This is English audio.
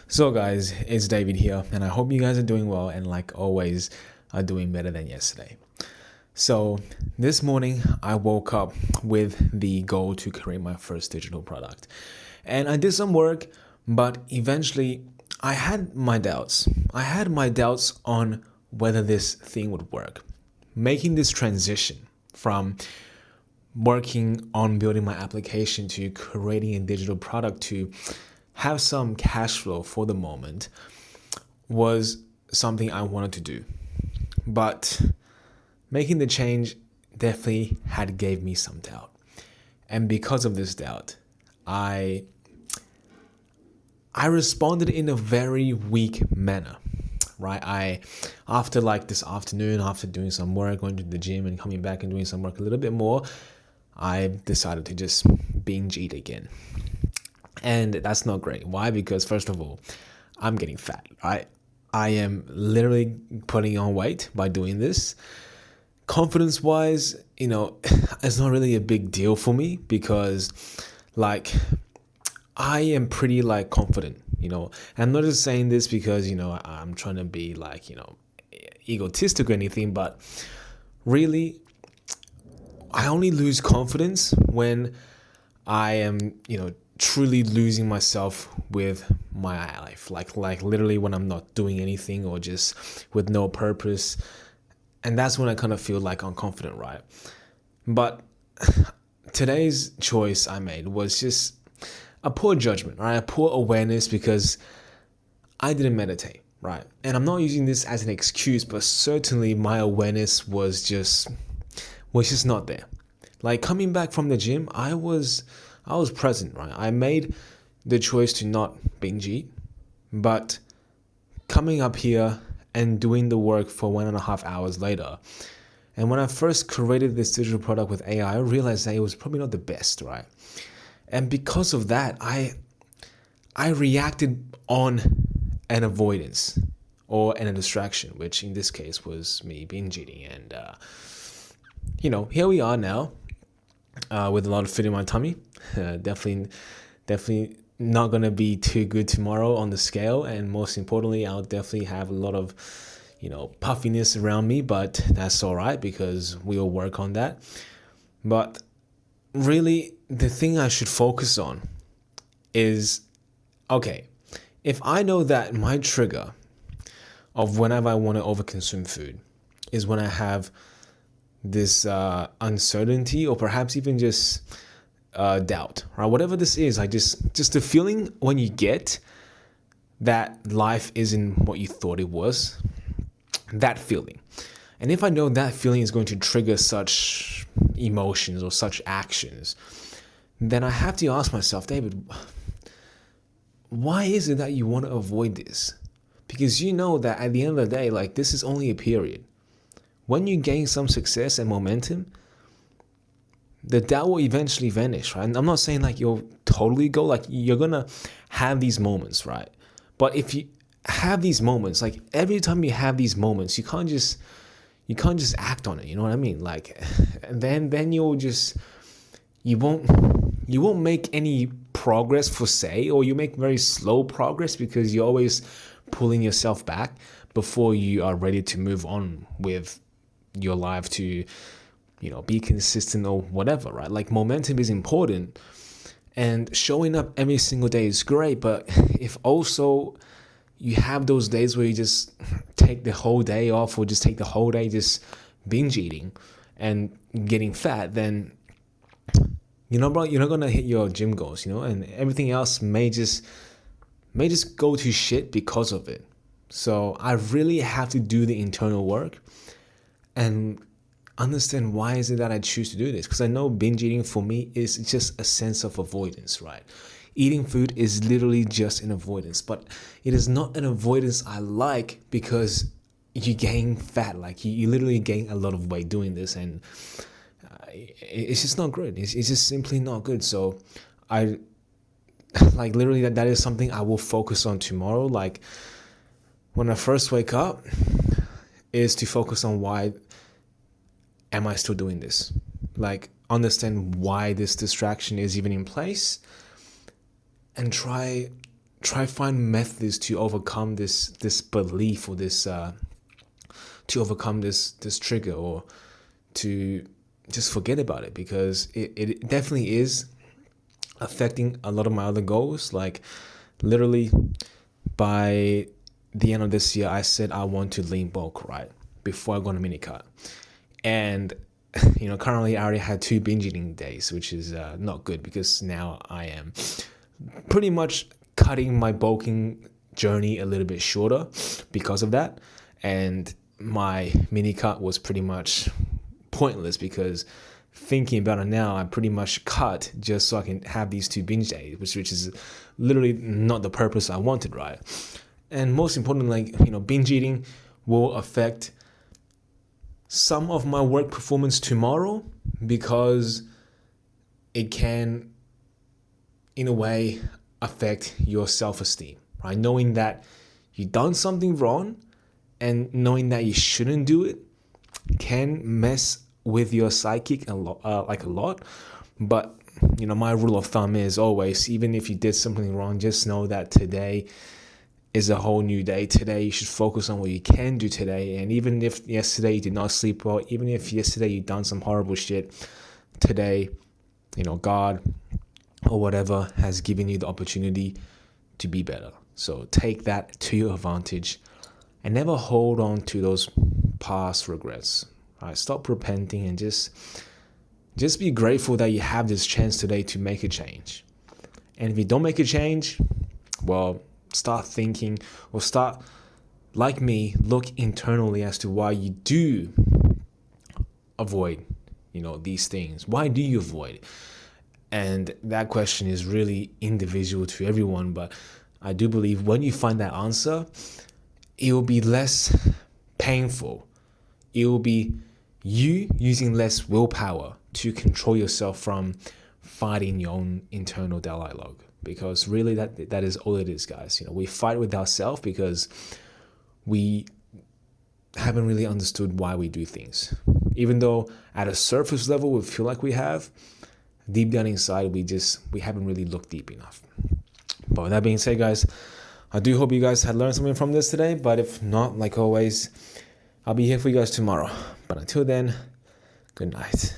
So guys, it's David here, and I hope you guys are doing well and like always are doing better than yesterday. So this morning I woke up with the goal to create my first digital product. And I did some work, but eventually I had my doubts. I had my doubts on whether this thing would work. Making this transition from working on building my application to creating a digital product to have some cash flow for the moment was something I wanted to do. But making the change definitely had gave me some doubt. And because of this doubt, I responded in a very weak manner. Right? After like this afternoon, after doing some work, going to the gym and coming back and doing some work a little bit more, I decided to just binge eat again. And that's not great. Why? Because first of all, I'm getting fat, right? I am literally putting on weight by doing this. Confidence wise, it's not really a big deal for me because like I am pretty like confident, I'm not just saying this because, I'm trying to be like, egotistic or anything, but really I only lose confidence when I am, truly losing myself with my life. Like literally when I'm not doing anything or just with no purpose. And that's when I kind of feel like unconfident, right? But today's choice I made was just a poor judgment, right? A poor awareness because I didn't meditate, right? And I'm not using this as an excuse, but certainly my awareness was just not there. Like coming back from the gym, I was present, right? I made the choice to not binge eat, but coming up here and doing the work for 1.5 hours later. And when I first created this digital product with AI, I realized that it was probably not the best, right? And because of that, I reacted on an avoidance or a distraction, which in this case was me binge eating. And, here we are now with a lot of food in my tummy. Definitely not going to be too good tomorrow on the scale. And most importantly, I'll definitely have a lot of, puffiness around me, but that's all right because we'll work on that. But really, the thing I should focus on is, okay, if I know that my trigger of whenever I want to overconsume food is when I have this uncertainty or perhaps even just doubt, right? Whatever this is, I just the feeling when you get that life isn't what you thought it was, that feeling. And if I know that feeling is going to trigger such emotions or such actions, then I have to ask myself, David, why is it that you want to avoid this? Because you know that at the end of the day, like this is only a period. When you gain some success and momentum, the doubt will eventually vanish, right? And I'm not saying like you'll totally go, like you're gonna have these moments, right? But if you have these moments, like every time you have these moments, you can't just act on it. You know what I mean? Like, and then you won't make any progress for say, or you make very slow progress because you're always pulling yourself back before you are ready to move on with your life to, be consistent or whatever, right? Like momentum is important and showing up every single day is great. But if also you have those days where you just take the whole day off or just take the whole day just binge eating and getting fat, then bro, you're not gonna hit your gym goals, and everything else may just go to shit because of it. So I really have to do the internal work and understand why is it that I choose to do this. Because I know binge eating for me is just a sense of avoidance, right? Eating food is literally just an avoidance, but it is not an avoidance I like because you gain fat. Like you literally gain a lot of weight doing this, and it's just not good. It's just simply not good. So I like literally that is something I will focus on tomorrow. Like when I first wake up is to focus on why am I still doing this? Like understand why this distraction is even in place and try try find methods to overcome this belief, or this to overcome this trigger, or to just forget about it, because it definitely is affecting a lot of my other goals. Like, literally, by the end of this year, I said I want to lean bulk, right, before I go on a mini cut. And currently I already had 2 binge eating days, which is not good, because now I am pretty much cutting my bulking journey a little bit shorter because of that. And my mini cut was pretty much pointless, because thinking about it now, I pretty much cut just so I can have these 2 binge days, which is literally not the purpose I wanted, right? And most importantly, binge eating will affect some of my work performance tomorrow, because it can, in a way, affect your self-esteem, right? Knowing that you've done something wrong and knowing that you shouldn't do it can mess with your psychic a lot. But my rule of thumb is always, even if you did something wrong, just know that today is a whole new day. Today you should focus on what you can do today. And even if yesterday you did not sleep well, even if yesterday you done some horrible shit, today, God or whatever has given you the opportunity to be better. So take that to your advantage and never hold on to those past regrets. All right, stop repenting and just be grateful that you have this chance today to make a change. And if you don't make a change, well, start thinking, or start, like me, look internally as to why you do avoid, these things. Why do you avoid? And that question is really individual to everyone. But I do believe when you find that answer, it will be less painful. It will be you using less willpower to control yourself from fighting your own internal dialogue. Because really that is all it is, guys. We fight with ourselves because we haven't really understood why we do things. Even though at a surface level we feel like we have, deep down inside we haven't really looked deep enough. But with that being said, guys, I do hope you guys had learned something from this today. But if not, like always, I'll be here for you guys tomorrow. But until then, good night.